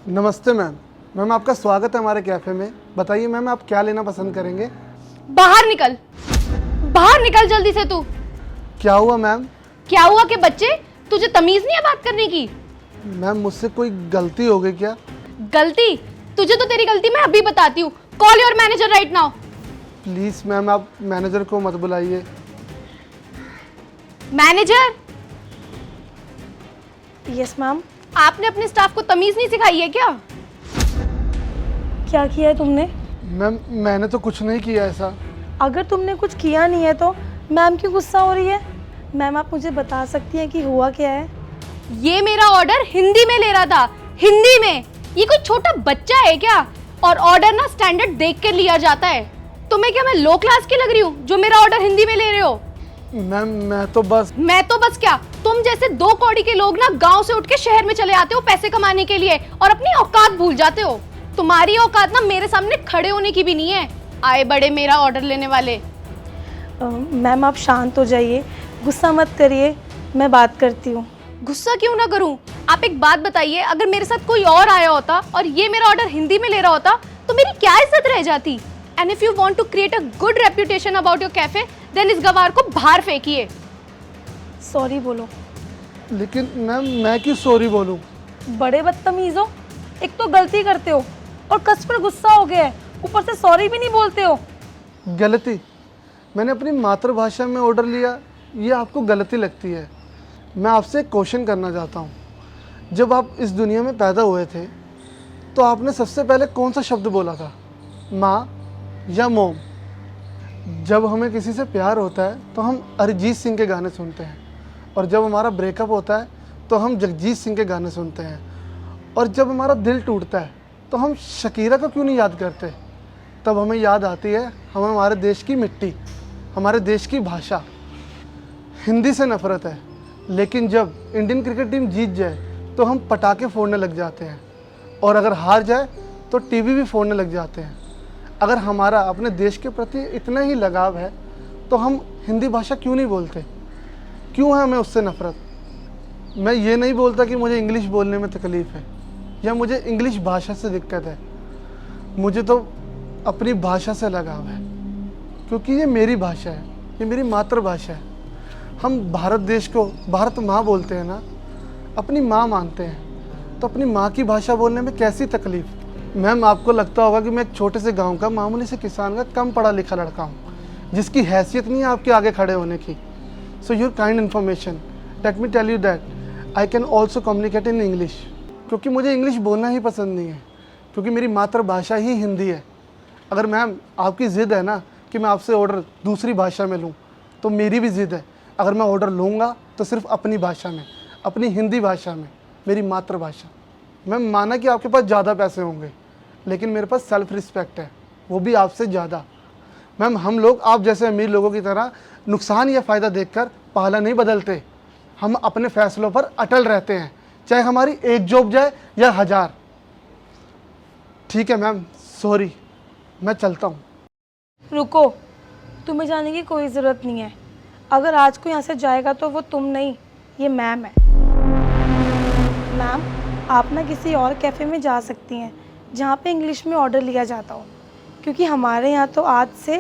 नमस्ते ma'am. Ma'am आपका स्वागत है हमारे कैफ़े में। बताइए मैम आप क्या लेना पसंद करेंगे? बाहर निकल, बाहर निकल जल्दी से तू। क्या हुआ मैम? क्या हुआ कि बच्चे, तुझे तमीज नहीं है बात करने की? मैम मुझसे कोई गलती हो गई क्या? गलती? तुझे तो तेरी गलती मैं अभी बताती हूँ। Call your manager right now. Please ma'am आप मैनेजर को मत बुलाइए। Manager, yes ma'am. आपने अपने स्टाफ को तमीज नहीं सिखाई है क्या? क्या किया है तुमने? मैम मैंने तो कुछ नहीं किया ऐसा। अगर तुमने कुछ किया नहीं है तो मैम क्यों गुस्सा हो रही है? मैम आप मुझे बता सकती हैं कि हुआ क्या है? ये मेरा ऑर्डर हिंदी में ले रहा था, हिंदी में। ये कोई छोटा बच्चा है क्या? और ऑर्डर ना स्टैंडर्ड देख कर लिया जाता है। तुम्हें क्या मैं लो क्लास की लग रही हूँ जो मेरा ऑर्डर हिंदी में ले रहे हो? मैम मैं तो बस क्या, तुम जैसे दो कौड़ी के लोग ना गांव से उठ के शहर में चले आते हो पैसे कमाने के लिए और अपनी औकात भूल जाते हो। तुम्हारी औकात ना मेरे सामने खड़े होने की भी नहीं है। आए बड़े मेरा ऑर्डर लेने वाले। मैम आप शांत हो जाइए, गुस्सा मत करिए, मैं बात करती हूँ। गुस्सा क्यों ना करूं? आप एक बात बताइए, अगर मेरे साथ कोई और आया होता और ये मेरा ऑर्डर हिंदी में ले रहा होता तो मेरी क्या इज्जत रह जाती? And if you want to create a good reputation about your cafe, then इस गवार को बाहर फेंकिए। सॉरी बोलो। लेकिन मैम मैं क्यों सॉरी बोलूँ? बड़े बदतमीज हो, एक तो गलती करते हो और कस्टमर गुस्सा हो गया है, ऊपर से सॉरी भी नहीं बोलते हो। गलती? मैंने अपनी मातृभाषा में ऑर्डर लिया, ये आपको गलती लगती है? मैं आपसे एक क्वेश्चन करना चाहता हूँ। जब आप इस दुनिया में पैदा हुए थे तो आपने सबसे पहले कौन सा शब्द बोला था, माँ या मोम? जब हमें किसी से प्यार होता है तो हम अरिजीत सिंह के गाने सुनते हैं, और जब हमारा ब्रेकअप होता है तो हम जगजीत सिंह के गाने सुनते हैं, और जब हमारा दिल टूटता है तो हम शकीरा को क्यों नहीं याद करते? तब हमें याद आती है हमें हमारे देश की मिट्टी, हमारे देश की भाषा। हिंदी से नफ़रत है, लेकिन जब इंडियन क्रिकेट टीम जीत जाए तो हम पटाखे फोड़ने लग जाते हैं, और अगर हार जाए तो टीवी भी फोड़ने लग जाते हैं। अगर हमारा अपने देश के प्रति इतना ही लगाव है तो हम हिंदी भाषा क्यों नहीं बोलते? क्यों है हमें उससे नफ़रत? मैं ये नहीं बोलता कि मुझे इंग्लिश बोलने में तकलीफ़ है या मुझे इंग्लिश भाषा से दिक्कत है। मुझे तो अपनी भाषा से लगाव है, क्योंकि ये मेरी भाषा है, ये मेरी मातृभाषा है। हम भारत देश को भारत माँ बोलते हैं ना, अपनी माँ मानते हैं, तो अपनी माँ की भाषा बोलने में कैसी तकलीफ़? मैम आपको लगता होगा कि मैं एक छोटे से गांव का मामूली से किसान का कम पढ़ा लिखा लड़का हूँ, जिसकी हैसियत नहीं है आपके आगे खड़े होने की। So your kind information, let me tell you that I can also communicate in English, क्योंकि मुझे इंग्लिश बोलना ही पसंद नहीं है, क्योंकि मेरी मातृभाषा ही हिंदी है। अगर मैम आपकी ज़िद है ना कि मैं आपसे ऑर्डर दूसरी भाषा में लूँ, तो मेरी भी ज़िद है। अगर मैं ऑर्डर लूँगा तो सिर्फ अपनी भाषा में, अपनी हिंदी भाषा में, मेरी मातृभाषा। मैं माना कि आपके पास ज़्यादा पैसे होंगे, लेकिन मेरे पास सेल्फ रिस्पेक्ट है, वो भी आपसे ज़्यादा। मैम हम लोग आप जैसे अमीर लोगों की तरह नुकसान या फ़ायदा देखकर पहला नहीं बदलते। हम अपने फैसलों पर अटल रहते हैं, चाहे हमारी एक जॉब जाए या 1000। ठीक है मैम, सॉरी, मैं चलता हूँ। रुको, तुम्हें जाने की कोई ज़रूरत नहीं है। अगर आज को यहाँ से जाएगा तो वो तुम नहीं, ये मैम है। मैम आप ना किसी और कैफ़े में जा सकती हैं जहाँ पे इंग्लिश में ऑर्डर लिया जाता हो, क्योंकि हमारे यहाँ तो आज से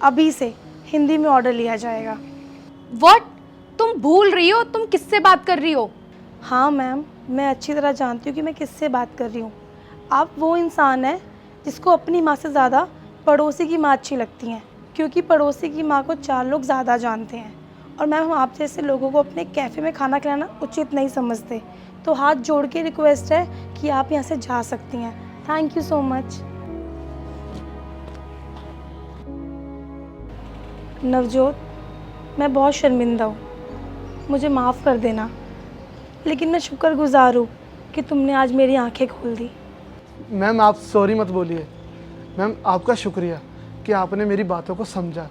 अभी से हिंदी में ऑर्डर लिया जाएगा। व्हाट? तुम भूल रही हो तुम किससे बात कर रही हो? हाँ मैम, मैं अच्छी तरह जानती हूँ कि मैं किससे बात कर रही हूँ। आप वो इंसान हैं जिसको अपनी माँ से ज़्यादा पड़ोसी की माँ अच्छी लगती हैं, क्योंकि पड़ोसी की माँ को 4 लोग ज़्यादा जानते हैं। और मैम हम आप जैसे लोगों को अपने कैफ़े में खाना खिलाना उचित नहीं समझते, तो हाथ जोड़ के रिक्वेस्ट है कि आप यहाँ से जा सकती हैं। Thank you so much. Navjot, मैं बहुत शर्मिंदा हूँ, मुझे माफ़ कर देना, लेकिन मैं शुक्रगुज़ार हूँ कि तुमने आज मेरी आंखें खोल दी। मैम आप सॉरी मत बोलिए। मैम आपका शुक्रिया कि आपने मेरी बातों को समझा।